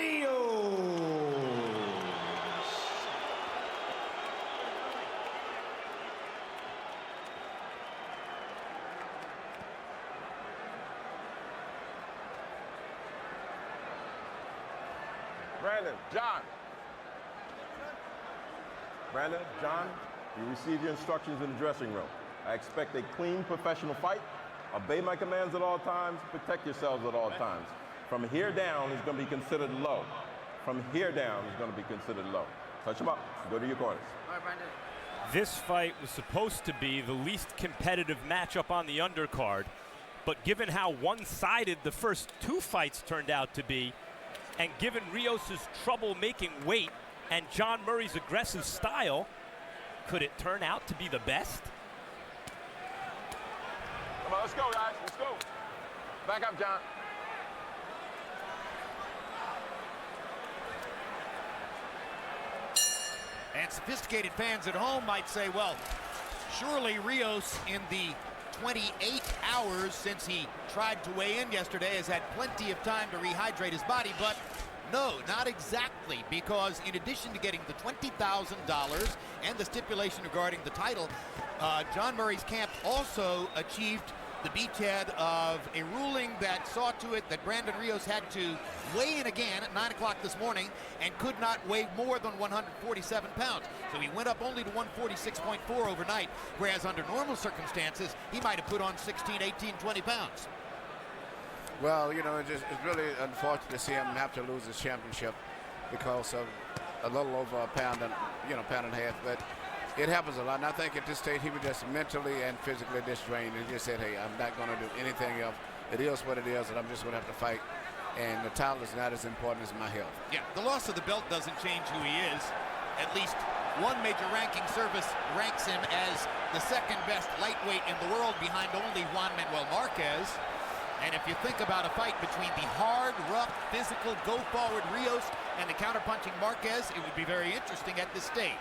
Rios. Brandon, John. Brandon, John, you received your instructions in the dressing room. I expect a clean, professional fight. Obey my commands at all times. Protect yourselves at all times. From here down is going to be considered low. From here down is going to be considered low. Touch them up. Go to your corners. All right, Brandon. This fight was supposed to be the least competitive matchup on the undercard, but given how one-sided the first two fights turned out to be, and given Rios' trouble making weight and John Murray's aggressive style, could it turn out to be the best? Come on, let's go, guys. Let's go. Back up, John. And sophisticated fans at home might say, well, surely Rios in the 28 hours since he tried to weigh in yesterday has had plenty of time to rehydrate his body, but no, not exactly, because in addition to getting the $20,000 and the stipulation regarding the title, John Murray's camp also achieved the beachhead of a ruling that saw to it that Brandon Rios had to weigh in again at 9 o'clock this morning and could not weigh more than 147 pounds. So he went up only to 146.4 overnight, whereas under normal circumstances, he might have put on 16, 18, 20 pounds. Well, you know, it's really unfortunate to see him have to lose his championship because of a little over a pound and, pound and a half. But it happens a lot. And I think at this stage he was just mentally and physically disdrained and just said, hey, I'm not going to do anything else. It is what it is, and I'm just going to have to fight. And the title is not as important as my health. Yeah, the loss of the belt doesn't change who he is. At least one major ranking service ranks him as the second best lightweight in the world behind only Juan Manuel Marquez. And if you think about a fight between the hard, rough, physical, go-forward Rios and the counter-punching Marquez, it would be very interesting at this stage.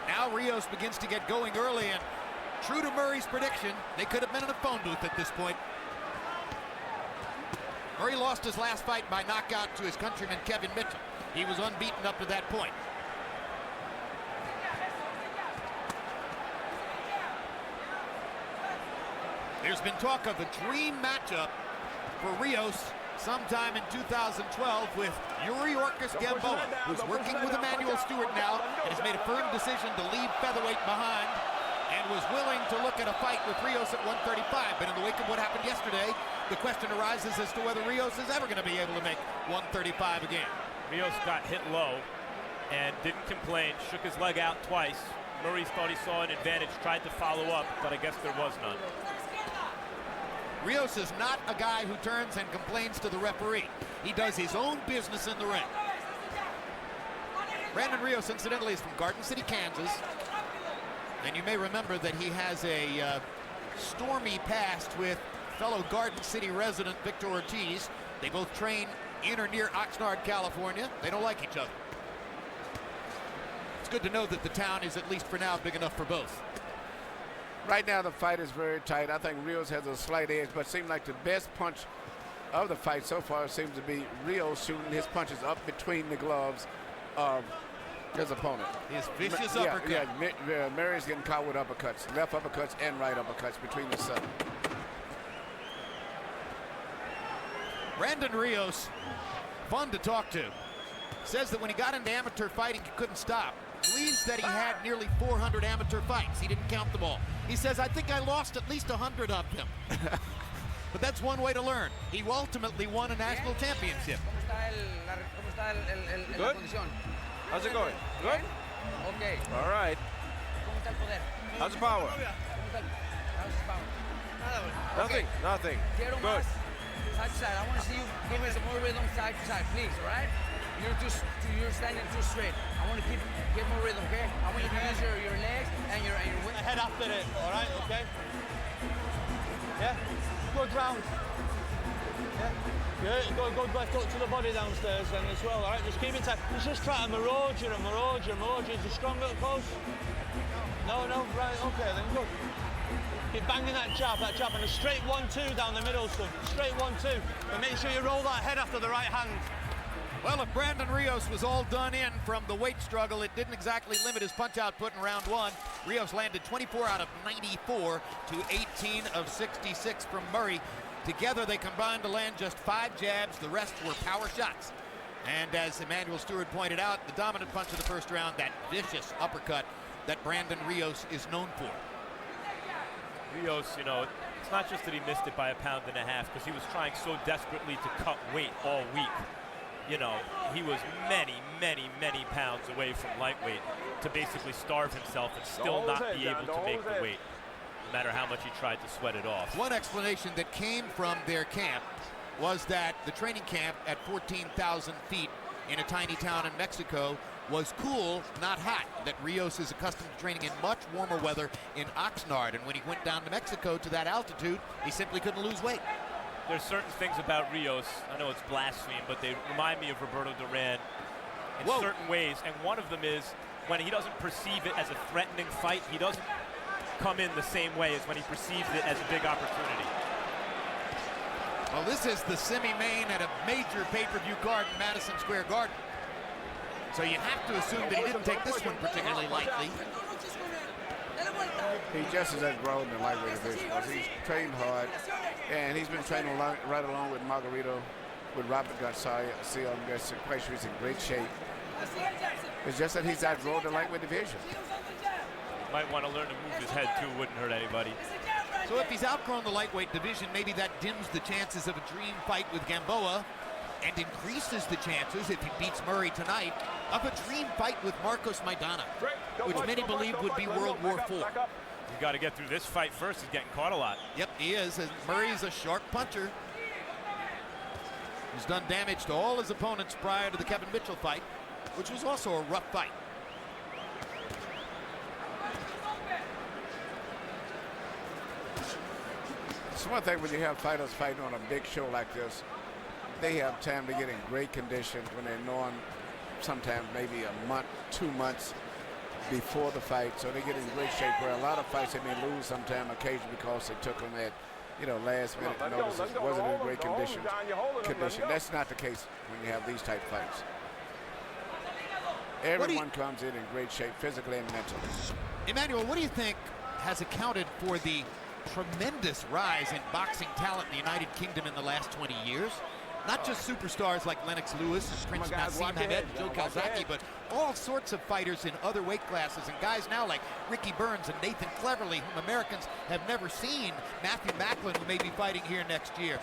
Now Rios begins to get going early, and true to Murray's prediction, they could have been in a phone booth at this point. Murray lost his last fight by knockout to his countryman Kevin Mitchell. He was unbeaten up to that point. There's been talk of a dream matchup for Rios sometime in 2012 with Yuri Orcus Gamboa, who's working with Emmanuel Stewart now and has made a firm decision to leave featherweight behind and was willing to look at a fight with Rios at 135. But in the wake of what happened yesterday, the question arises as to whether Rios is ever going to be able to make 135 again. Rios got hit low and didn't complain, shook his leg out twice. Murray thought he saw an advantage, tried to follow up, but I guess there was none. Rios is not a guy who turns and complains to the referee. He does his own business in the ring. Brandon Rios, incidentally, is from Garden City, Kansas. And you may remember that he has a stormy past with fellow Garden City resident Victor Ortiz. They both train in or near Oxnard, California. They don't like each other. It's good to know that the town is, at least for now, big enough for both. Right now the fight is very tight. I think Rios has a slight edge, but it seems like the best punch of the fight so far seems to be Rios shooting his punches up between the gloves of his opponent. His vicious uppercut. Yeah, Murray's getting caught with uppercuts, left uppercuts and right uppercuts between the seven. Brandon Rios, fun to talk to. Says that when he got into amateur fighting, he couldn't stop. Believes that he had nearly 400 amateur fights. He didn't count them all. He says, I think I lost at least 100 of them. But that's one way to learn. He ultimately won a national championship. Good? How's it going? Good? Okay. All right. How's the power? Nothing. Nothing. Good. Side to side. I want to see you give me some more rhythm side to side, please, all right? You're standing too straight. I want to get more rhythm, okay? I want you to use your legs and your head after it, all right, okay? Yeah, good round. Yeah, good left hook to the body downstairs then as well, all right? Just keep it tight. Just try to maraude you. He's a strong little post. No, right, okay then, good. Keep banging that jab, and a straight 1-2 down the middle, son. Straight 1-2. And make sure you roll that head after the right hand. Well, if Brandon Rios was all done in from the weight struggle, it didn't exactly limit his punch output in round one. Rios landed 24 out of 94 to 18 of 66 from Murray. Together, they combined to land just 5 jabs. The rest were power shots. And as Emmanuel Stewart pointed out, the dominant punch of the first round, that vicious uppercut that Brandon Rios is known for. Rios, you know, it's not just that he missed it by 1.5 pounds, because he was trying so desperately to cut weight all week. You know, he was many, many, many pounds away from lightweight to basically starve himself and still not be able to make the weight, no matter how much he tried to sweat it off. One explanation that came from their camp was that the training camp at 14,000 feet in a tiny town in Mexico was cool, not hot. That Rios is accustomed to training in much warmer weather in Oxnard, and when he went down to Mexico to that altitude, he simply couldn't lose weight. There's certain things about Rios, I know it's blaspheme, but they remind me of Roberto Duran in certain ways, and one of them is when he doesn't perceive it as a threatening fight, he doesn't come in the same way as when he perceives it as a big opportunity. Well, this is the semi-main at a major pay-per-view card in Madison Square Garden. So you have to assume that he didn't take this one particularly lightly. He just as grown in the lightweight division. He's trained hard, and he's been training right along with Margarito, with Robert Garcia. Quite sure he's in great shape. It's just that he's outgrown the lightweight division. Might want to learn to move his head too, wouldn't hurt anybody. So if he's outgrown the lightweight division, maybe that dims the chances of a dream fight with Gamboa and increases the chances, if he beats Murray tonight, of a dream fight with Marcos Maidana, which many believe would be World War IV. You got to get through this fight first. He's getting caught a lot. Yep, he is. And Murray's a sharp puncher. He's done damage to all his opponents prior to the Kevin Mitchell fight, which was also a rough fight. It's one thing when you have fighters fighting on a big show like this, they have time to get in great condition when they're knowing sometimes maybe a month, 2 months before the fight, so they get in great shape. Where a lot of fights they may lose sometime occasionally because they took them at, you know, last minute notices, wasn't in great condition. That's not the case when you have these type fights. Everyone comes in great shape, physically and mentally. Emmanuel, what do you think has accounted for the tremendous rise in boxing talent in the United Kingdom in the last 20 years? Not just superstars like Lennox Lewis and Prince Nassim Hamed, Joe Calzaghe, but all sorts of fighters in other weight classes, and guys now like Ricky Burns and Nathan Cleverly, whom Americans have never seen. Matthew Macklin, who may be fighting here next year.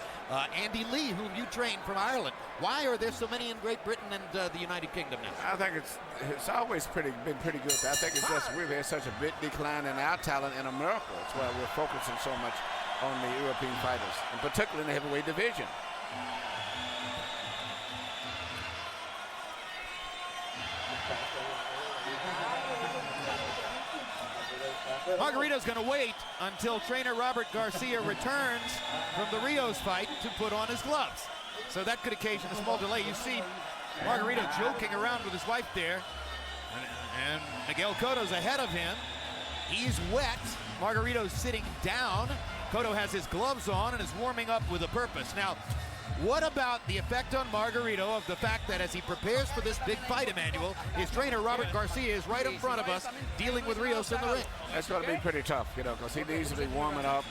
Andy Lee, whom you trained from Ireland. Why are there so many in Great Britain and the United Kingdom now? I think it's always been pretty good. I think it's just we've had such a big decline in our talent in America. That's why we're focusing so much on the European fighters, and particularly in the heavyweight division. Margarito's going to wait until trainer Robert Garcia returns from the Rios fight to put on his gloves. So that could occasion a small delay. You see Margarito joking around with his wife there. And Miguel Cotto's ahead of him. He's wet. Margarito's sitting down. Cotto has his gloves on and is warming up with a purpose. Now, what about the effect on Margarito of the fact that as he prepares for this big fight, Emmanuel, his trainer Robert Garcia is right in front of us dealing with Rios in the ring? That's going to be pretty tough, you know, because he needs to be warming up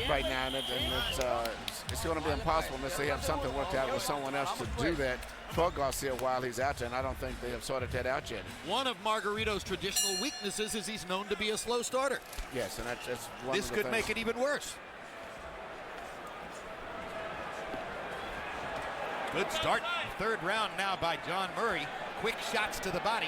right now, and it's going to be impossible unless they have something worked out with someone else to do that for Garcia while he's out there, and I don't think they have sorted that out yet. One of Margarito's traditional weaknesses is he's known to be a slow starter. Yes, and that's one this of the could things. make it even worse. Good start. Third round now by John Murray. Quick shots to the body.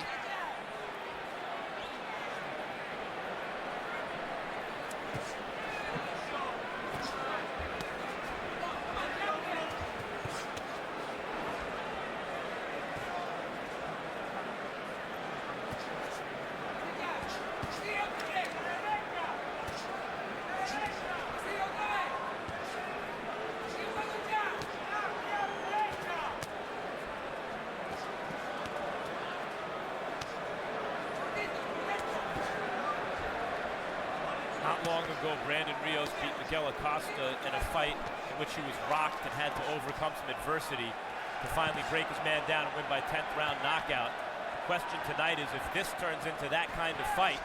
ago, Brandon Rios beat Miguel Acosta in a fight in which he was rocked and had to overcome some adversity to finally break his man down and win by 10th round knockout. The question tonight is if this turns into that kind of fight,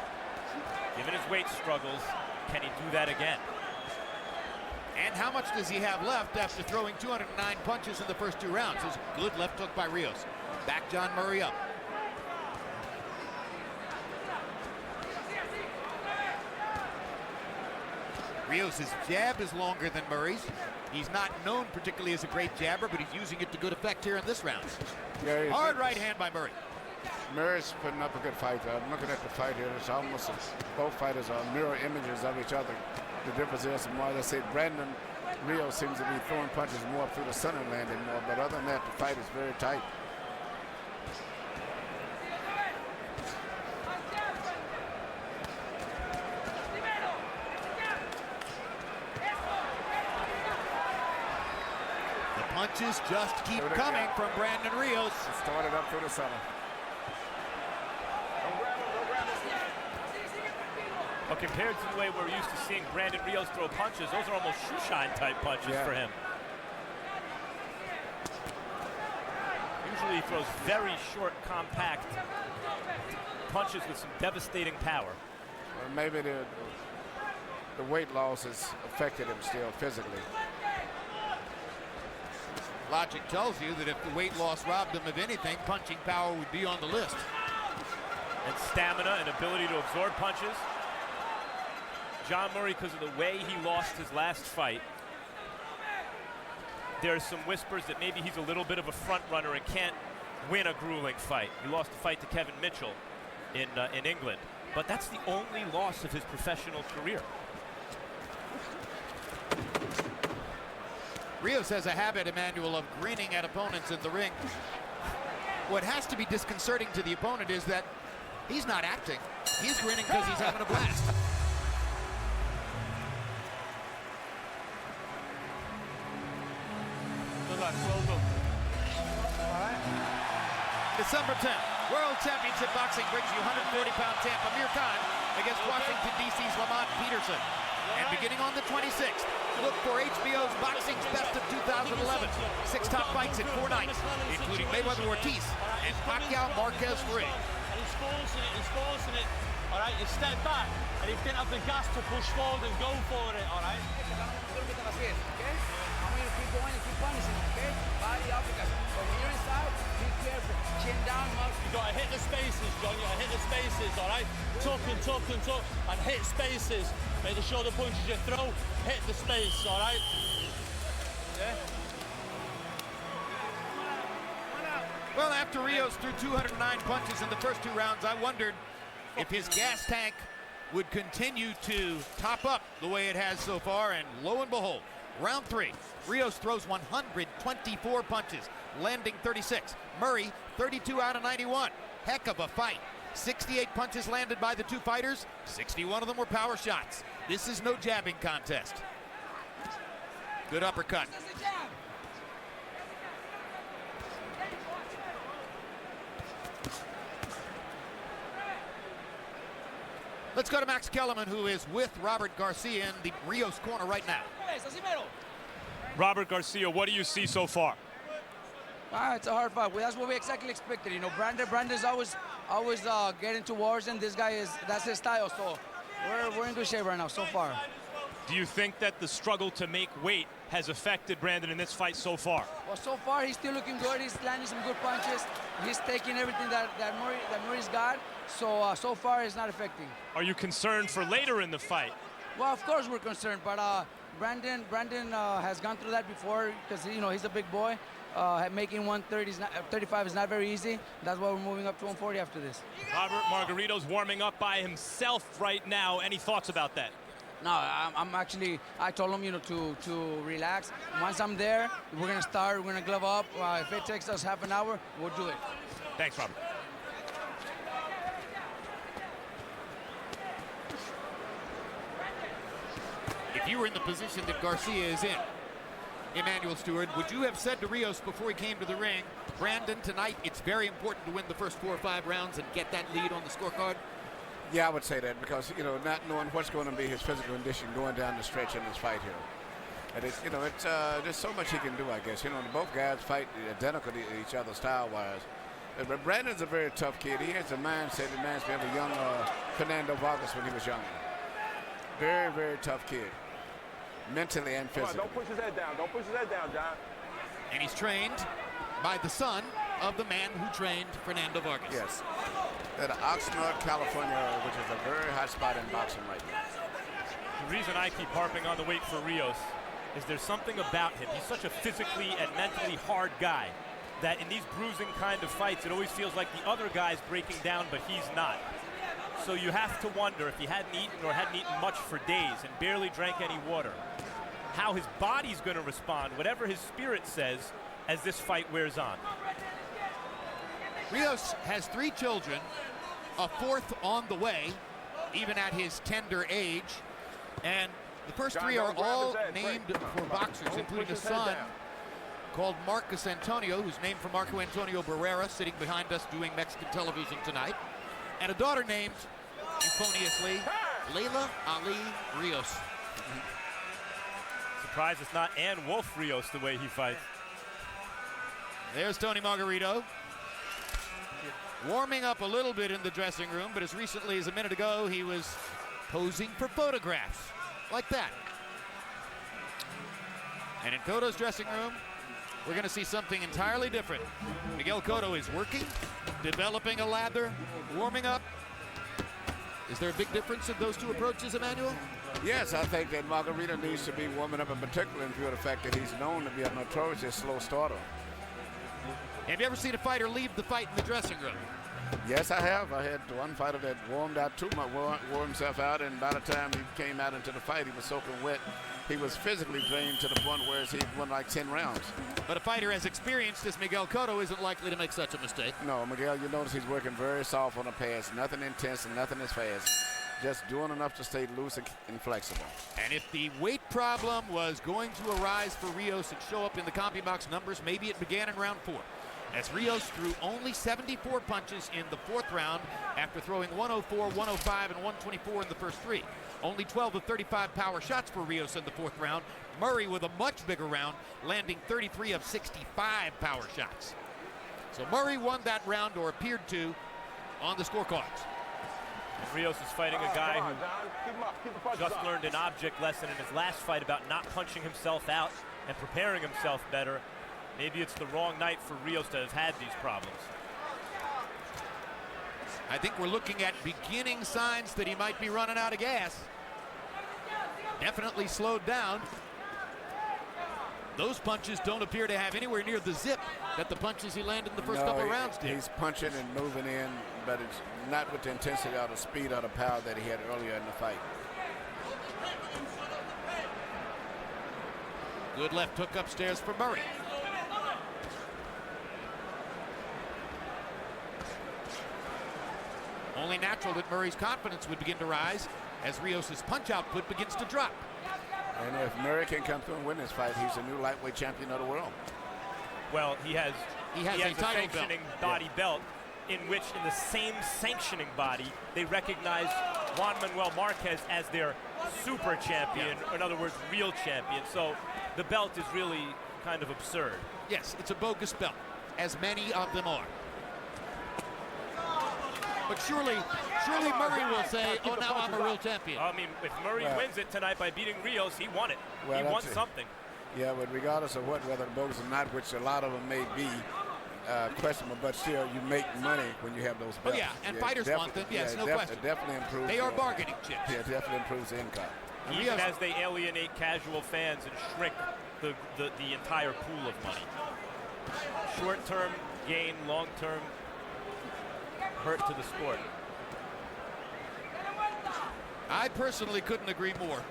given his weight struggles, can he do that again? And how much does he have left after throwing 209 punches in the first 2 rounds? There's a good left hook by Rios. Back John Murray up. Rios' jab is longer than Murray's. He's not known particularly as a great jabber, but he's using it to good effect here in this round. Yeah, hard right hand by Murray. Murray's putting up a good fight. I'm looking at the fight here. It's almost both fighters are mirror images of each other. The difference is, more as I say, Brandon Rios seems to be throwing punches more through the center, landing more. But other than that, the fight is very tight. The punches just keep coming from Brandon Rios. Started up through the center. But compared to the way we're used to seeing Brandon Rios throw punches, those are almost shoe-shine type punches for him. Usually he throws very short, compact punches with some devastating power. Well, maybe the weight loss has affected him still physically. Logic tells you that if the weight loss robbed him of anything, punching power would be on the list. And stamina and ability to absorb punches. John Murray, because of the way he lost his last fight, there's some whispers that maybe he's a little bit of a front runner and can't win a grueling fight. He lost a fight to Kevin Mitchell in England, but that's the only loss of his professional career. Rios has a habit, Emmanuel, of grinning at opponents in the ring. What has to be disconcerting to the opponent is that he's not acting. He's grinning because he's having a blast. Well done. December 10th, World Championship Boxing brings you 140-pound champ Amir Khan against Washington, D.C.'s Lamont Peterson. And beginning on the 26th, look for HBO's Boxing's Best of 2011. 6 top fights in 4 nights, including Mayweather Ortiz and Pacquiao Marquez Ray. And he's forcing it, all right? You step back, and he didn't have the gas to push forward and go for it, all right? I want you to keep going and keep punishing, okay? Body uppercuts. But when you're inside, be careful. Chin down, You gotta hit the spaces, John. You gotta hit the spaces, all right? Tuck, and hit spaces. Make sure the punches you throw hit the space, all right? Yeah. Well, after Rios threw 209 punches in the first 2 rounds, I wondered if his gas tank would continue to top up the way it has so far, and lo and behold, round 3, Rios throws 124 punches, landing 36. Murray, 32 out of 91. Heck of a fight. 68 punches landed by the 2 fighters. 61 of them were power shots. This is no jabbing contest. Good uppercut. Let's go to Max Kellerman, who is with Robert Garcia in the Rios corner right now. Robert Garcia, what do you see so far? It's a hard fight. That's what we exactly expected. You know, Brandon's always getting to wars, and this guy that's his style. So we're in good shape right now so far. Do you think that the struggle to make weight has affected Brandon in this fight so far? Well, so far he's still looking good. He's landing some good punches. He's taking everything that Murray's got. So far it's not affecting. Are you concerned for later in the fight? Well, of course we're concerned, but Brandon has gone through that before because he's a big boy. Making 135 is not very easy. That's why we're moving up to 140 after this. Robert Margarito's warming up by himself right now. Any thoughts about that? No, I told him, to relax. Once I'm there, we're gonna start. We're gonna glove up. If it takes us half an hour, we'll do it. Thanks, Robert. If you were in the position that Garcia is in, Emmanuel Stewart, would you have said to Rios before he came to the ring, Brandon, tonight it's very important to win the first 4 or 5 rounds and get that lead on the scorecard? Yeah, I would say that because, you know, not knowing what's going to be his physical condition going down the stretch in this fight here. And it's, you know, it's there's so much he can do, I guess. You know, both guys fight identical to each other style-wise. But Brandon's a very tough kid. He has a mindset that reminds me of a young Fernando Vargas when he was younger. Very, very tough kid, mentally and physically. Don't push his head down. Don't push his head down, John. And he's trained by the son of the man who trained Fernando Vargas. Yes. At Oxnard, California, which is a very hot spot in boxing right now. The reason I keep harping on the weight for Rios is there's something about him. He's such a physically and mentally hard guy that in these bruising kind of fights, it always feels like the other guy's breaking down, but he's not. So you have to wonder if he hadn't eaten or hadn't eaten much for days and barely drank any water, how his body's going to respond, whatever his spirit says, as this fight wears on. Rios has 3 children, a 4th on the way, even at his tender age. And the first 3 are all named for boxers, including a son called Marcus Antonio, who's named for Marco Antonio Barrera, sitting behind us doing Mexican television tonight. And a daughter named, euphoniously, Layla Ali Rios. Surprised it's not Ann Wolf Rios the way he fights. There's Tony Margarito, warming up a little bit in the dressing room, but as recently as a minute ago, he was posing for photographs, like that. And in Cotto's dressing room, we're going to see something entirely different. Miguel Cotto is working, developing a lather, warming up. Is there a big difference in those 2 approaches, Emmanuel? Yes, I think that Margarito needs to be warming up, in particular in view of the fact that he's known to be a notoriously slow starter. Have you ever seen a fighter leave the fight in the dressing room? Yes, I have. I had one fighter that warmed out too much, wore himself out, and by the time he came out into the fight, he was soaking wet. He was physically drained to the point where he won like 10 rounds. But a fighter as experienced as Miguel Cotto isn't likely to make such a mistake. No, Miguel, you notice he's working very soft on the pass. Nothing intense and nothing as fast. Just doing enough to stay loose and flexible. And if the weight problem was going to arise for Rios and show up in the CompuBox numbers, maybe it began in round 4. As Rios threw only 74 punches in the 4th round after throwing 104, 105, and 124 in the first 3. Only 12 of 35 power shots for Rios in the 4th round. Murray with a much bigger round, landing 33 of 65 power shots. So Murray won that round, or appeared to, on the scorecards. And Rios is fighting a guy who just learned an object lesson in his last fight about not punching himself out and preparing himself better. Maybe it's the wrong night for Rios to have had these problems. I think we're looking at beginning signs that he might be running out of gas. Definitely slowed down. Those punches don't appear to have anywhere near the zip that the punches he landed in the first couple of rounds did. He's punching and moving in, but it's not with the intensity or the speed or the power that he had earlier in the fight. Good left hook upstairs for Murray. Only natural that Murray's confidence would begin to rise as Rios' punch output begins to drop. And if Murray can come through and win this fight, he's a new lightweight champion of the world. Well, he has a title sanctioning body belt in which, in the same sanctioning body, they recognize Juan Manuel Marquez as their super champion, or in other words, real champion. So the belt is really kind of absurd. Yes, it's a bogus belt, as many of them are. But surely Murray will say, oh, now I'm a real champion. I mean, if Murray wins it tonight by beating Rios, he won it. Well, he won something. Yeah, but regardless of whether bogus or not, which a lot of them may be questionable, but still, you make money when you have those belts. Oh, yeah, and fighters want them, yes, no question. It definitely improves. They are bargaining chips. Yeah, it definitely improves the income. Even as they alienate casual fans and shrink the entire pool of money. Short-term gain, long-term hurt to the sport. I personally couldn't agree more.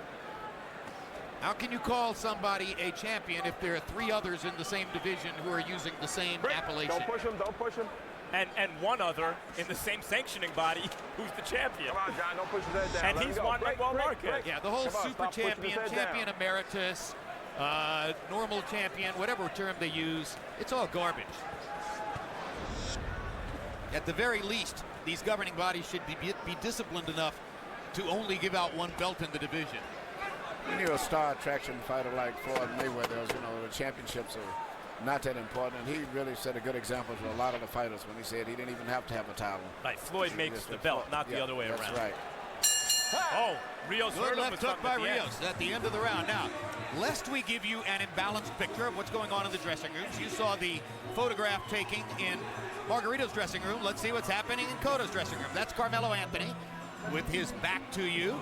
How can you call somebody a champion if there are 3 others in the same division who are using the same appellation? Don't push him, don't push him. And one other in the same sanctioning body who's the champion. Come on, John, don't push his head down. And he's Juan Manuel Marquez. Yeah, the whole Come on, super stop pushing champion, his head champion down. emeritus, normal champion, whatever term they use, it's all garbage. At the very least, these governing bodies should be disciplined enough to only give out one belt in the division. When you're a star attraction fighter like Floyd Mayweather, you know, the championships are not that important. And he really set a good example to a lot of the fighters when he said he didn't even have to have a title. Right, Floyd makes the belt, not the other way around. That's right. Oh, Rios hurt Good him left with hook something by at the end. Rios at the end of the round. Now, lest we give you an imbalanced picture of what's going on in the dressing rooms, you saw the photograph taking in Margarito's dressing room. Let's see what's happening in Cotto's dressing room. That's Carmelo Anthony with his back to you.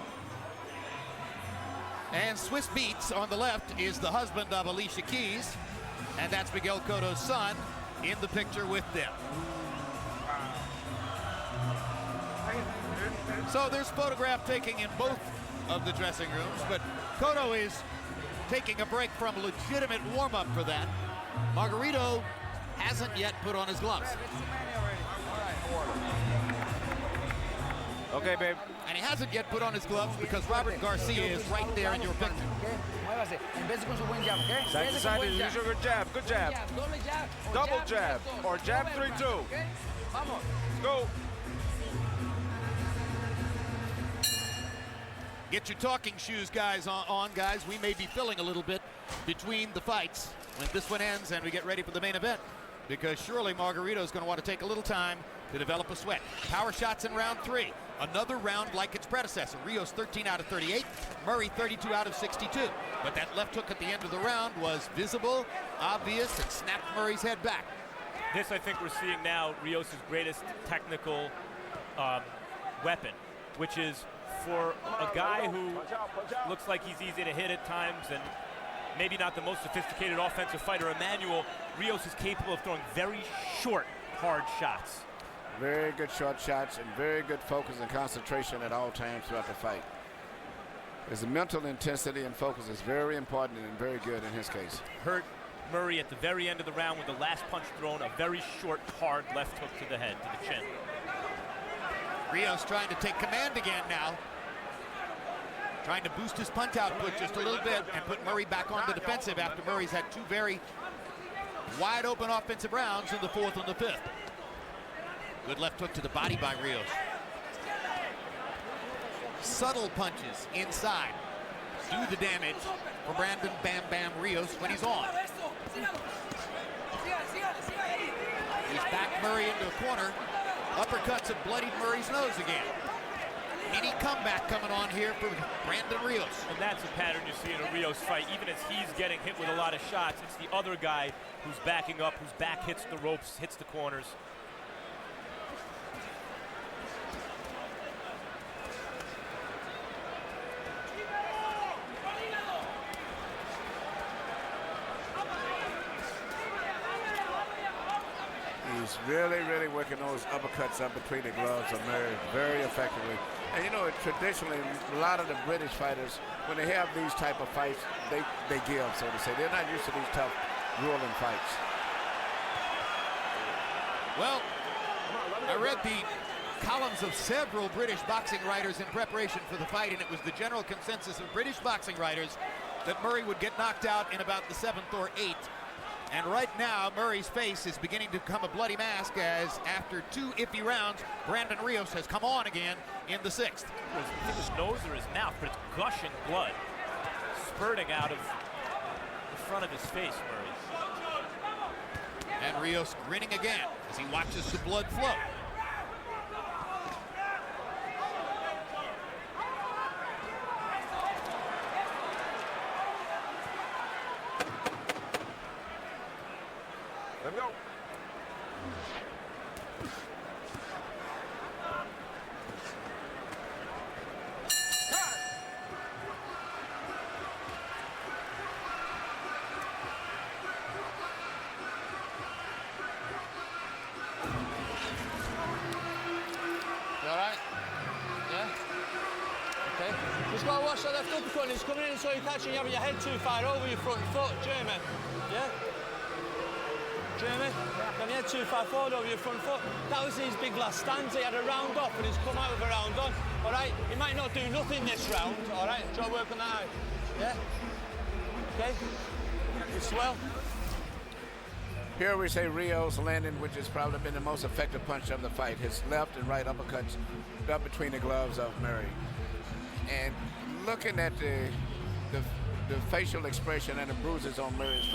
And Swiss Beats on the left is the husband of Alicia Keys, and that's Miguel Cotto's son in the picture with them. So there's photograph taking in both of the dressing rooms, but Cotto is taking a break from legitimate warm-up for that. Margarito hasn't yet put on his gloves. Okay, babe. And he hasn't yet put on his gloves because Robert Garcia is right there in your picture. Side to side, use your good jab. Good jab. Double jab. Or jab 3-2. Go. Get your talking shoes, guys, on, guys. We may be filling a little bit between the fights when this one ends and we get ready for the main event, because surely Margarito is going to want to take a little time to develop a sweat. Power shots in round 3. Another round like its predecessor. Rios 13 out of 38, Murray 32 out of 62. But that left hook at the end of the round was visible, obvious, and snapped Murray's head back. This, I think, we're seeing now Rios' greatest technical weapon, which is for a guy who looks like he's easy to hit at times and maybe not the most sophisticated offensive fighter, Emmanuel, Rios is capable of throwing very short, hard shots. Very good short shots and very good focus and concentration at all times throughout the fight. His mental intensity and focus is very important and very good in his case. Hurt Murray at the very end of the round with the last punch thrown, a very short, hard left hook to the head, to the chin. Rios trying to take command again now. Trying to boost his punch output just a little bit and put Murray back on the defensive after Murray's had two very wide open offensive rounds in the 4th and the 5th. Good left hook to the body by Rios. Subtle punches inside do the damage for Brandon Bam Bam Rios when he's on. He's backed Murray into a corner. Uppercuts have bloodied Murray's nose again. Any comeback coming on here for Brandon Rios. And that's a pattern you see in a Rios fight. Even as he's getting hit with a lot of shots, it's the other guy who's backing up, whose back hits the ropes, hits the corners. He's really, really working those uppercuts up between the gloves of Murray very effectively. And you know, traditionally, a lot of the British fighters, when they have these type of fights, they give, so to say. They're not used to these tough, grueling fights. Well, I read the columns of several British boxing writers in preparation for the fight, and it was the general consensus of British boxing writers that Murray would get knocked out in about the 7th or 8th. And right now, Murray's face is beginning to become a bloody mask as after 2 iffy rounds, Brandon Rios has come on again in the 6th. His nose or his mouth, but it's gushing blood, spurting out of the front of his face, Murray. And Rios grinning again as he watches the blood flow. Let me go. You all right? Yeah? Okay. Just gotta watch that left uppercut. It's coming in so you're catching, having your head too far over your front foot, Jeremy. Yeah? Jeremy, have your head too far forward over your front foot. That was his big last stanza. He had a round off and he's come out with a round on. All right? He might not do nothing this round, all right? Try to work on that out. Yeah? Okay? You swell? Here we say Rios landing, which has probably been the most effective punch of the fight. His left and right uppercuts up between the gloves of Murray. And looking at the facial expression and the bruises on Murray's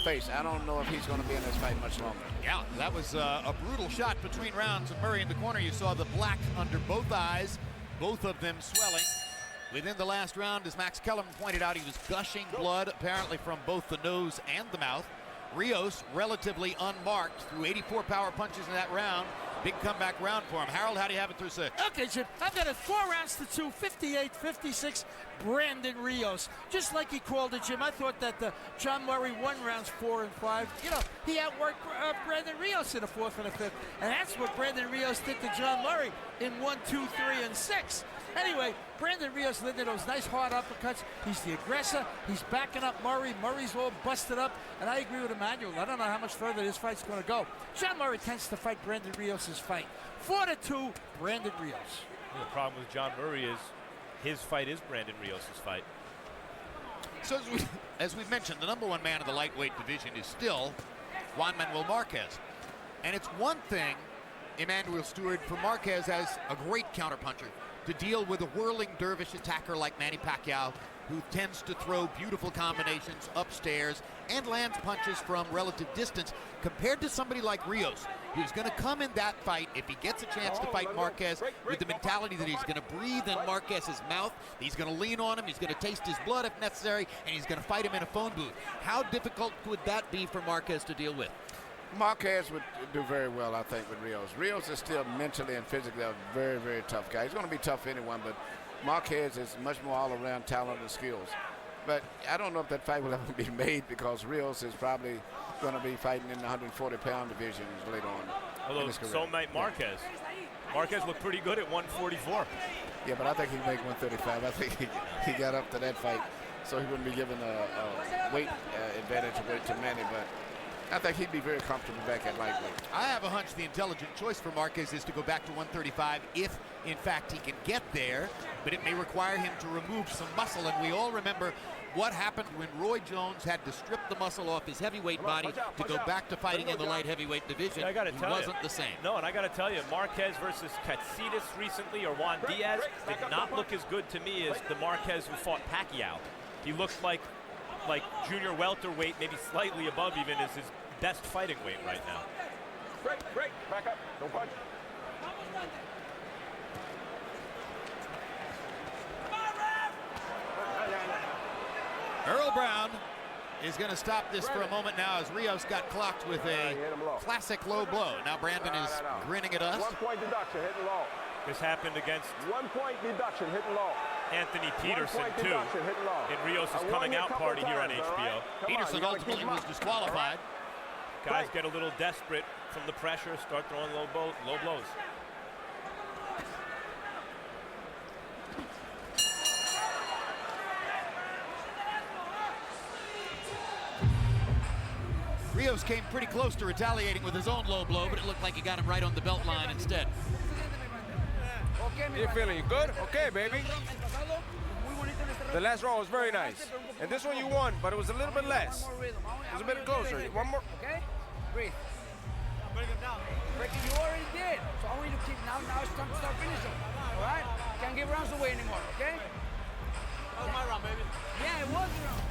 face, I don't know if he's going to be in this fight much longer. Yeah, that was a brutal shot between rounds of Murray in the corner. You saw the black under both eyes, both of them swelling. Within the last round, as Max Kellerman pointed out, he was gushing blood, apparently from both the nose and the mouth. Rios, relatively unmarked, threw 84 power punches in that round. Big comeback round for him. Harold, how do you have it through 6? Okay, Jim, I've got it 4 rounds to 2, 58-56, Brandon Rios. Just like he called it, Jim, I thought that John Murray won rounds 4 and 5. You know, he outworked Brandon Rios in the 4th and the 5th. And that's what Brandon Rios did to John Murray in 1, 2, 3, and 6. Anyway, Brandon Rios landed those nice hard uppercuts. He's the aggressor. He's backing up Murray. Murray's all busted up. And I agree with Emmanuel. I don't know how much further this fight's going to go. John Murray tends to fight Brandon Rios' fight. 4-2, Brandon Rios. The problem with John Murray is his fight is Brandon Rios' fight. So as we've mentioned, the #1 man of the lightweight division is still Juan Manuel Marquez. And it's one thing, Emmanuel Stewart, for Marquez as a great counterpuncher, to deal with a whirling dervish attacker like Manny Pacquiao, who tends to throw beautiful combinations upstairs and lands punches from relative distance, compared to somebody like Rios, who's going to come in that fight, if he gets a chance to fight Marquez, with the mentality that he's going to breathe in Marquez's mouth, he's going to lean on him, he's going to taste his blood if necessary, and he's going to fight him in a phone booth. How difficult would that be for Marquez to deal with? Marquez would do very well, I think, with Rios. Rios is still mentally and physically a very, very tough guy. He's going to be tough for anyone, but Marquez is much more all-around talent and skills. But I don't know if that fight will ever be made, because Rios is probably going to be fighting in the 140-pound division later on. Although so might Marquez. Marquez looked pretty good at 144. Yeah, but I think he'd make 135. I think he got up to that fight, so he wouldn't be given a weight advantage to Manny, but I think he'd be very comfortable back at lightweight. I have a hunch the intelligent choice for Marquez is to go back to 135 if, in fact, he can get there, but it may require him to remove some muscle, and we all remember what happened when Roy Jones had to strip the muscle off his heavyweight body to go back to fighting in the light heavyweight division. I gotta tell you, wasn't the same. No, and I got to tell you, Marquez versus Katsidas recently, or Juan Diaz, did not look as good to me as the Marquez who fought Pacquiao. He looked like junior welterweight, maybe slightly above even, is his best fighting weight right now. Break, back up, don't punch. Earl Brown is going to stop this for a moment now, as Rios got clocked with a classic low blow. Now Brandon is grinning at us. 1 point deduction, hitting low. This happened against 1 point deduction, hitting low. Anthony Peterson, too, in Rios' coming out party here on HBO. Peterson ultimately was disqualified. Guys get a little desperate from the pressure, start throwing low blows. Rios came pretty close to retaliating with his own low blow, but it looked like he got him right on the belt line instead. You feeling good? Okay, baby. The last round was very nice. And this one you won, but it was a little bit less. It was a bit closer. One more. Okay? Breathe. Break him down. Break it. You already did. So I want you to keep now it's time to start finishing. All right? Can't give rounds away anymore, okay? That was my round, baby. Yeah, it was your round.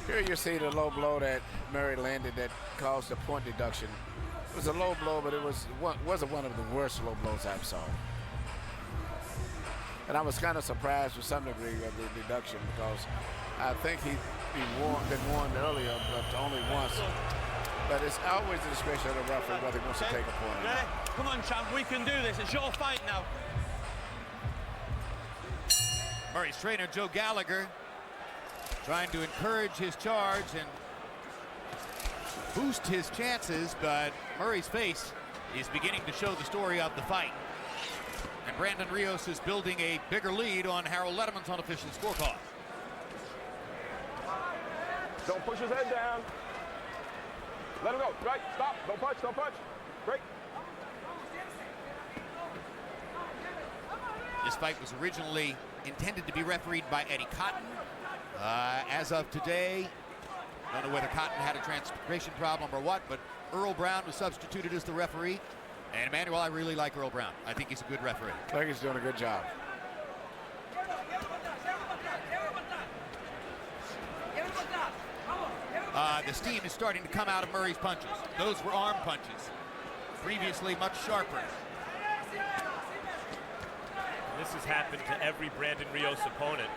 Here you see the low blow that Murray landed that caused the point deduction. It was a low blow, but it wasn't one of the worst low blows I've saw. And I was kind of surprised to some degree of the deduction, because I think he'd been warned earlier, but only once. But it's always the discretion of the referee whether he wants to take a point or not. Come on, champ, we can do this. It's your fight now. Murray's trainer, Joe Gallagher, trying to encourage his charge and boost his chances, but Murray's face is beginning to show the story of the fight. And Brandon Rios is building a bigger lead on Harold Letterman's unofficial scorecard. Don't push his head down. Let him go. Right, stop. Don't punch, don't punch. Break. This fight was originally intended to be refereed by Eddie Cotton. As of today, Don't know whether Cotton had a transpiration problem or what, but Earl Brown was substituted as the referee. And Emmanuel, I really like Earl Brown. I think he's a good referee. I think he's doing a good job. The steam is starting to come out of Murray's punches. Those were arm punches. Previously much sharper. This has happened to every Brandon Rios opponent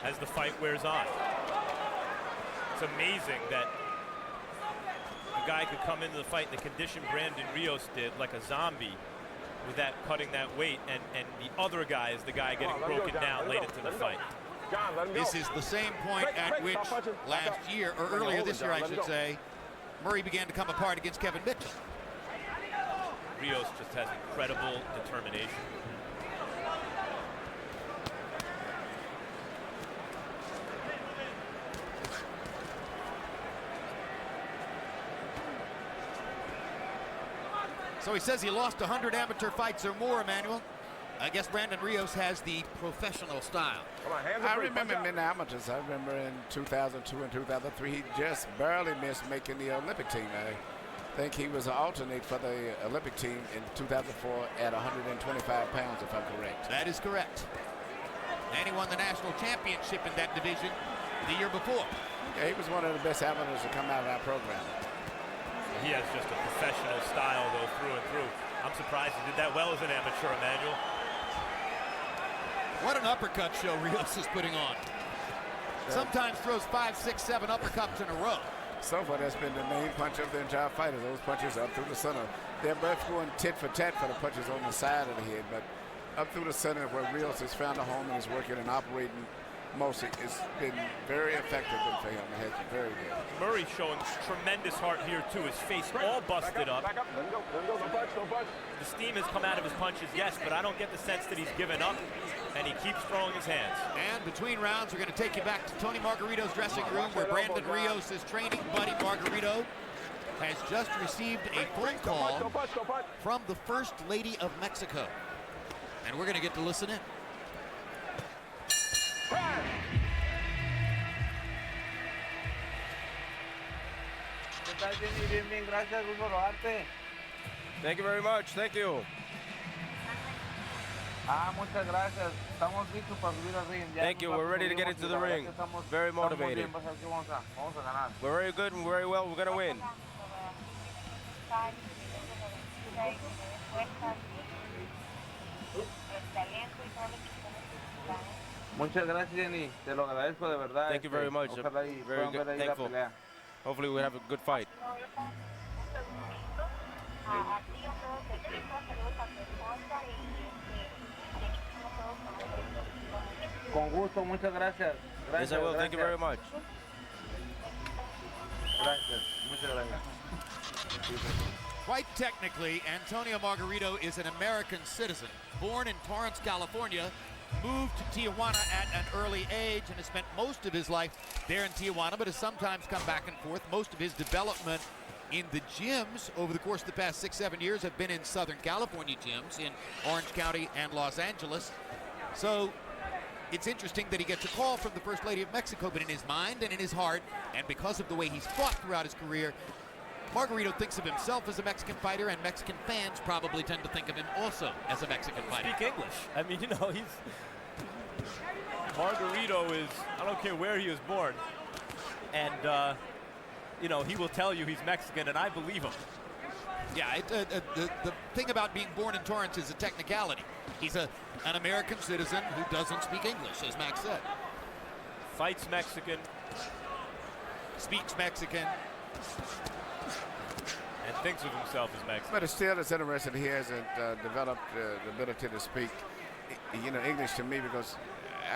as the fight wears on. It's amazing that a guy could come into the fight in the condition Brandon Rios did, like a zombie, with that cutting that weight, and the other guy is the guy getting broken down late into the fight. This is the same point at which last year, or earlier this year, I should say, Murray began to come apart against Kevin Mitchell. Rios just has incredible determination. So he says he lost 100 amateur fights or more, Emmanuel. I guess Brandon Rios has the professional style. I remember him in the amateurs. I remember in 2002 and 2003, he just barely missed making the Olympic team. I think he was an alternate for the Olympic team in 2004 at 125 pounds, if I'm correct. That is correct. And he won the national championship in that division the year before. Yeah, he was one of the best amateurs to come out of our program. He has just a professional style, though, through and through. I'm surprised he did that well as an amateur, Emmanuel. What an uppercut show Rios is putting on. Sometimes throws 5, 6, 7 uppercuts in a row. So far, that's been the main punch of the entire fight, those punches up through the center. They're both going tit for tat for the punches on the side of the head, but up through the center where Rios has found a home and is working and operating mostly, it's been very effective for him. It has been very good. Murray showing tremendous heart here, too. His face all busted up. Back up. Let him go. Don't punch. Don't punch. The steam has come out of his punches, yes, but I don't get the sense that he's given up, and he keeps throwing his hands. And between rounds, we're going to take you back to Tony Margarito's dressing room, where Brandon Rios' training buddy Margarito has just received a phone call from the First Lady of Mexico. And we're going to get to listen in. Thank you very much. Thank you. Muchas gracias. Estamos listos para subir al ring. Thank you. We're ready to get into the ring. Very motivated. We're very good and very well. We're going to win. Muchas gracias, Jenny. Te lo agradezco de verdad. Thank you very much. Very good. Thankful. Hopefully we'll have a good fight. Con gusto, muchas gracias. Yes, I will. Thank you very much. Gracias. Muchas gracias. Quite technically, Antonio Margarito is an American citizen, born in Torrance, California, moved to Tijuana at an early age and has spent most of his life there in Tijuana, but has sometimes come back and forth. Most of his development in the gyms over the course of the past 6, 7 years have been in Southern California gyms in Orange County and Los Angeles. So it's interesting that he gets a call from the First Lady of Mexico, but in his mind and in his heart, and because of the way he's fought throughout his career, Margarito thinks of himself as a Mexican fighter, and Mexican fans probably tend to think of him also as a Mexican fighter. Speak English. I mean, you know, Margarito is, I don't care where he was born, and, you know, he will tell you he's Mexican, and I believe him. Yeah, the thing about being born in Torrance is a technicality. He's an American citizen who doesn't speak English, as Max said. Fights Mexican. Speaks Mexican. And thinks of himself as Mexican. But still, it's interesting he hasn't developed the ability to speak, English to me, because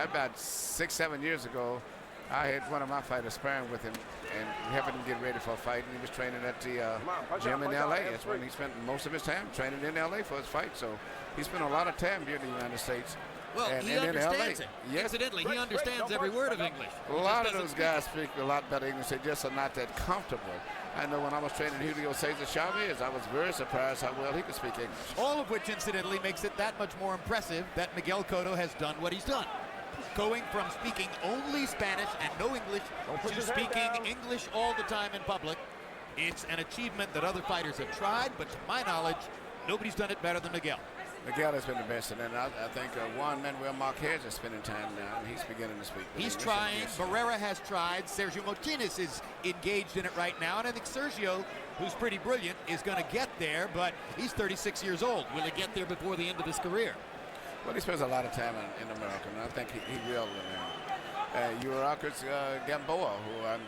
about 6, 7 years ago, I had one of my fighters sparring with him and helping him get ready for a fight, and he was training at the gym in L.A. That's when he spent most of his time training in L.A. for his fight. So he spent a lot of time here in the United States. Well, he understands it. Yes. Incidentally, he understands every word of English. A lot of those guys speak a lot better English. They just are not that comfortable. I know when I was training Julio Cesar Chavez, I was very surprised how well he could speak English. All of which, incidentally, makes it that much more impressive that Miguel Cotto has done what he's done. going from speaking only Spanish and no English to speaking English all the time in public. It's an achievement that other fighters have tried, but to my knowledge, nobody's done it better than Miguel. Miguel has been the best, and then I think Juan Manuel Marquez is spending time now, and he's beginning to speak. He's trying. Barrera has tried. Sergio Martinez is engaged in it right now, and I think Sergio, who's pretty brilliant, is going to get there, but he's 36 years old. Will he get there before the end of his career? Well, he spends a lot of time in America, and I think he will. Uracus Gamboa, who I'm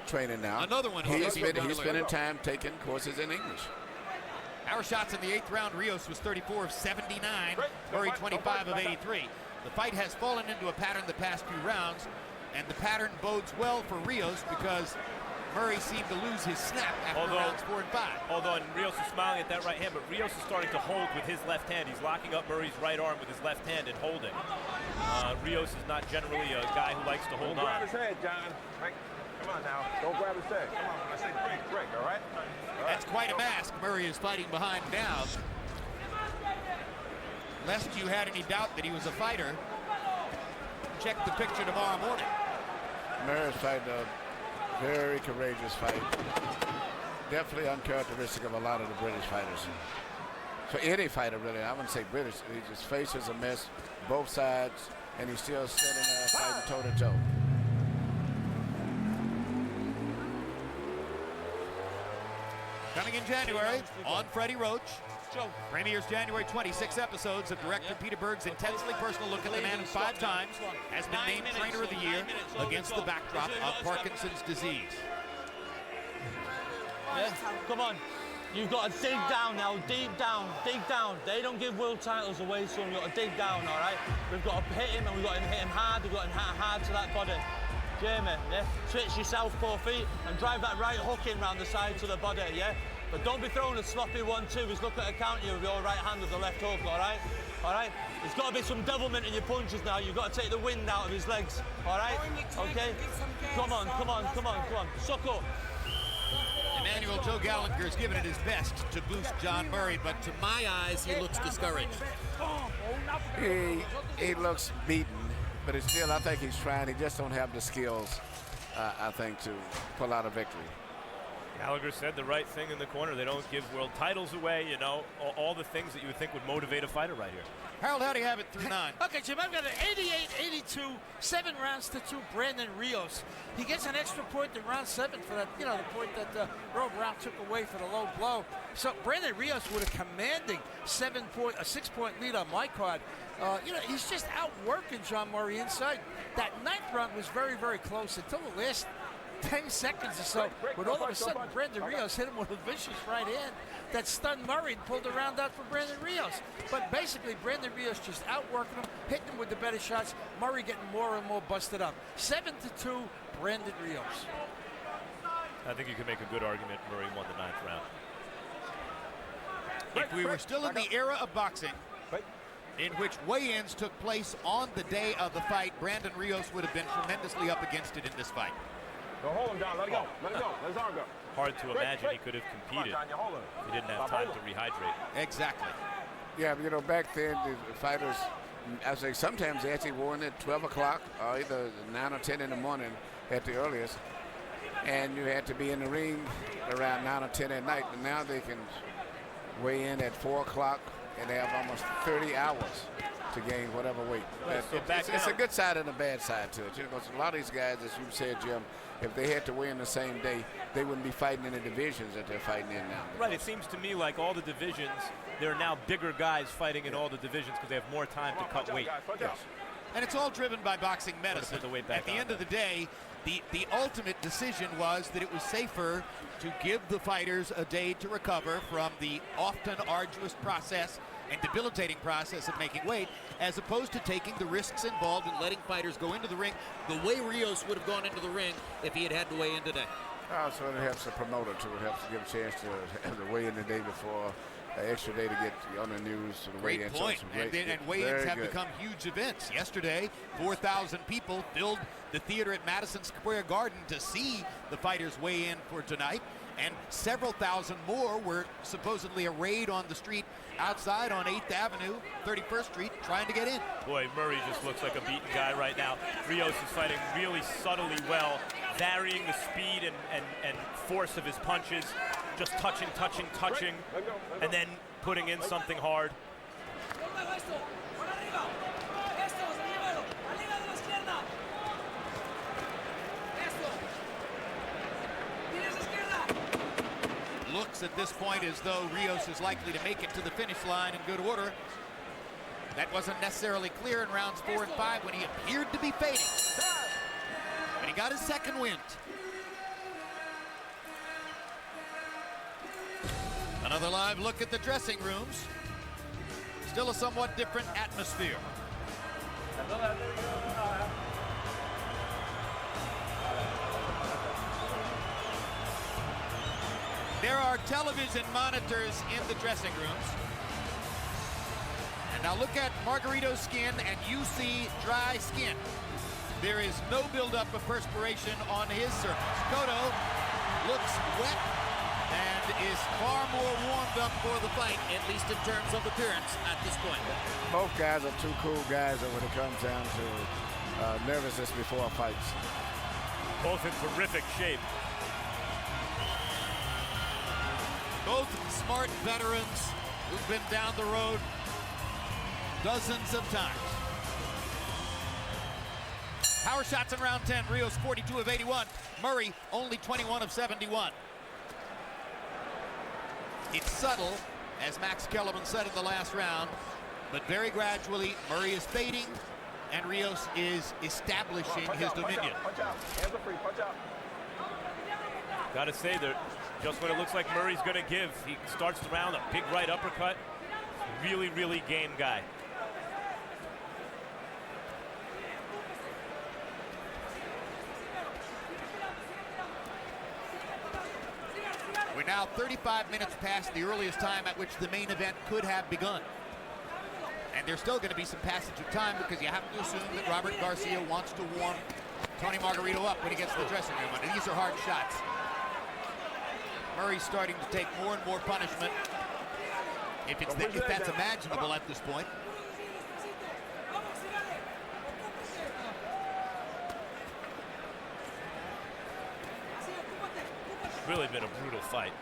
training now. Another one. He's spending time taking courses in English. Our shots in the 8th round, Rios was 34 of 79, Murray 25 of 83. The fight has fallen into a pattern the past few rounds, and the pattern bodes well for Rios because Murray seemed to lose his snap after rounds 4 and 5. Although Rios is smiling at that right hand, but Rios is starting to hold with his left hand. He's locking up Murray's right arm with his left hand and holding. Rios is not generally a guy who likes to hold on. Grab his head, John. Right. Come on now. Don't grab his head. Come on. I say break, all right? That's quite a mask Murray is fighting behind now. Lest you had any doubt that he was a fighter, check the picture tomorrow morning. Murray's fighting a very courageous fight. Definitely uncharacteristic of a lot of the British fighters. For any fighter, really, I wouldn't say British. His face is a mess, both sides, and he's still sitting there fighting toe-to-toe. Coming in January on Freddie Roach. Premieres January 26 episodes of director Peter Berg's intensely personal look at the man who 5 times has been named Trainer of the Year against the backdrop of Parkinson's disease. Yeah, come on. You've got to dig down now, deep down, dig down. They don't give world titles away, so you've got to dig down, all right? We've got to hit him, and we've got to hit him hard. We've got to hit hard to that body. Jamie, yeah? Switch your southpaw feet and drive that right hook in round the side to the body, yeah? But don't be throwing a sloppy 1-2. He's looking at counter you with your right hand with the left hook, all right? All right? There's got to be some devilment in your punches now. You've got to take the wind out of his legs, all right? Okay? Come on, come on, come on, come on. Suck up. Emmanuel Joe Gallagher has given it his best to boost John Murray, but to my eyes, he looks discouraged. He looks beaten, but it's still, I think he's trying. He just don't have the skills, I think, to pull out a victory. Gallagher said the right thing in the corner. They don't give world titles away, you know, all the things that you would think would motivate a fighter right here. Harold, how do you have it through 9? Okay, Jim, I've got an 88-82, 7 rounds to 2, Brandon Rios. He gets an extra point in round 7 for that, you know, the point that Roe Brown took away for the low blow. So Brandon Rios with a commanding 6-point lead on my card. You know, he's just outworking John Murray inside. That 9th round was very, very close until the last 10 seconds or so, but all of a sudden Brandon Rios hit him with a vicious right hand that stunned Murray and pulled the round out for Brandon Rios. But basically Brandon Rios just outworking him, hitting him with the better shots, Murray getting more and more busted up. 7-2, Brandon Rios. I think you can make a good argument Murray won the 9th round. If we were still in the era of boxing, in which weigh-ins took place on the day of the fight, Brandon Rios would have been tremendously up against it in this fight. Go hold him down. Let it go. Let it go. Let his arm go. Hard to imagine he could have competed if he didn't have time to rehydrate. Exactly. Yeah, but, you know, back then, the fighters, I say sometimes they actually wore in at 12 o'clock or either 9 or 10 in the morning at the earliest. And you had to be in the ring around 9 or 10 at night. And now they can weigh in at 4 o'clock and they have almost 30 hours to gain whatever weight. It's a good side and a bad side to it. You know, because a lot of these guys, as you said, Jim, if they had to weigh in the same day, they wouldn't be fighting in the divisions that they're fighting in now. Right, it seems to me like all the divisions, there are now bigger guys fighting in all the divisions because they have more time to cut weight. Yes. And it's all driven by boxing medicine. At the end of the day, the ultimate decision was that it was safer to give the fighters a day to recover from the often arduous process and debilitating process of making weight, as opposed to taking the risks involved in letting fighters go into the ring the way Rios would have gone into the ring if he had had to weigh in today. So it helps the promoter too. It helps to give a chance to have the weigh in the day before, an extra day to get on the news. To the Great point. And weigh-ins have become huge events. Yesterday, 4,000 people filled the theater at Madison Square Garden to see the fighters weigh in for tonight. And several thousand more were supposedly arrayed on the street outside on 8th Avenue, 31st Street, trying to get in. Boy, Murray just looks like a beaten guy right now. Rios is fighting really subtly well, varying the speed and force of his punches, just touching, and then putting in something hard. Looks at this point as though Rios is likely to make it to the finish line in good order. That wasn't necessarily clear in rounds 4 and 5 when he appeared to be fading. But he got his second wind. Another live look at the dressing rooms. Still a somewhat different atmosphere. There are television monitors in the dressing rooms. And now look at Margarito's skin, and you see dry skin. There is no buildup of perspiration on his surface. Cotto looks wet and is far more warmed up for the fight, at least in terms of appearance at this point. Both guys are two cool guys when it comes down to nervousness before fights. Both in terrific shape. Both smart veterans who've been down the road dozens of times. Power shots in round 10. Rios 42 of 81. Murray only 21 of 71. It's subtle, as Max Kellerman said in the last round, but very gradually Murray is fading and Rios is establishing his dominion. Punch out. Hands are free. Punch out. Gotta say that just when it looks like Murray's gonna give, he starts the round, a big right uppercut. Really, really game guy. We're now 35 minutes past the earliest time at which the main event could have begun. And there's still going to be some passage of time because you have to assume that Robert Garcia wants to warm Tony Margarito up when he gets to the dressing room. And these are hard shots. Murray's starting to take more and more punishment, if that's imaginable at this point. Really been a brutal fight.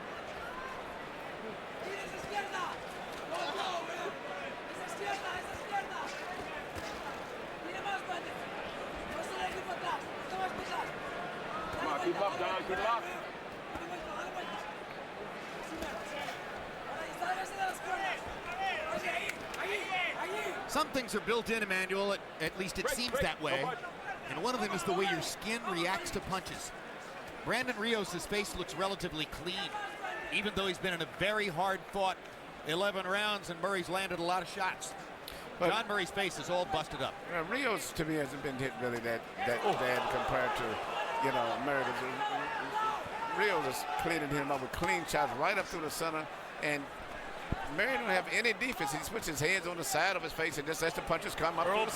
Come on, keep up, John. Keep up. Some things are built in, Emmanuel, at least it seems that way. And one of them is the way your skin reacts to punches. Brandon Rios' face looks relatively clean, even though he's been in a very hard-fought 11 rounds and Murray's landed a lot of shots. But John Murray's face is all busted up. Rios, to me, hasn't been hit really that bad compared to, Murray. Rios is cleaning him up with clean shots right up through the center, and Murray don't have any defense. He just puts his hands on the side of his face and just lets the punches come up. Earl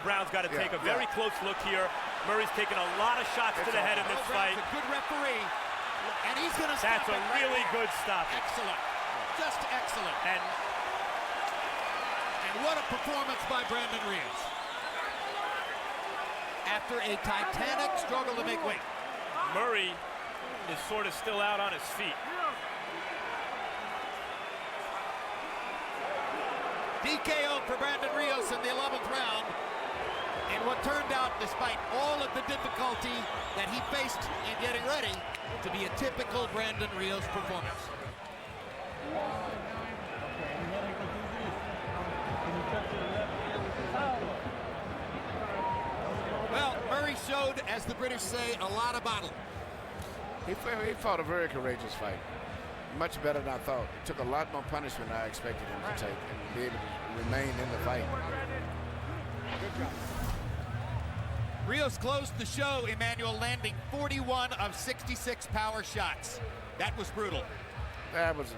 Brown's got to take a very close look here. Murray's taken a lot of shots to the head in this fight. A good referee, and he's going to stop. That's a really good stop. Excellent, just excellent. And what a performance by Brandon Rios. After a titanic struggle to make weight. Murray is sort of still out on his feet. TKO for Brandon Rios in the 11th round. And what turned out, despite all of the difficulty that he faced in getting ready, to be a typical Brandon Rios performance. Well, Murray showed, as the British say, a lot of bottle. He fought a very courageous fight. Much better than I thought. It took a lot more punishment than I expected him to take and be able to remain in the fight. Rios closed the show, Emmanuel, landing 41 of 66 power shots. That was brutal. That was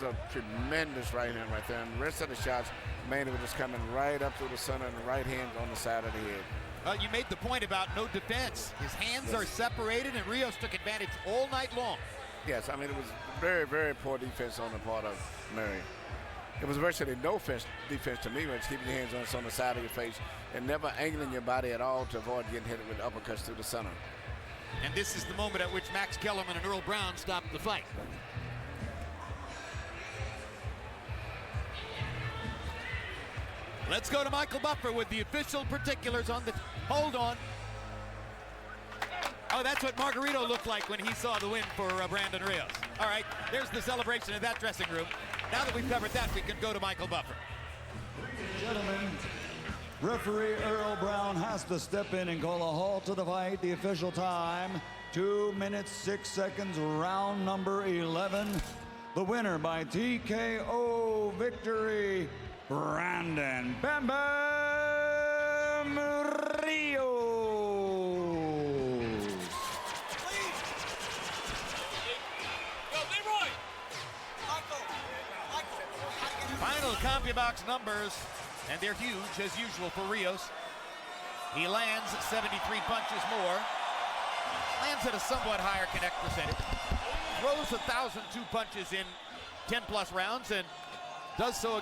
a tremendous right hand right there. And the rest of the shots, mainly were just coming right up through the center and the right hand on the side of the head. Well, you made the point about no defense. His hands are separated, and Rios took advantage all night long. Yes, I mean, it was very, very poor defense on the part of Murray. It was virtually no defense to me when it's keeping your hands on the side of your face and never angling your body at all to avoid getting hit with uppercuts through the center. And this is the moment at which Max Kellerman and Earl Brown stopped the fight. Let's go to Michael Buffer with the official particulars on the... Hold on. Oh, that's what Margarito looked like when he saw the win for Brandon Rios. All right, there's the celebration in that dressing room. Now that we've covered that, we can go to Michael Buffer. Gentlemen, referee Earl Brown has to step in and call a halt to the fight. The official time, 2 minutes, 6 seconds, round number 11. The winner by TKO victory, Brandon Bam Bam Rios. Final CompuBox numbers, and they're huge as usual for Rios. He lands 73 punches more, lands at a somewhat higher connect percentage, throws 1,002 punches in 10+ rounds, and does so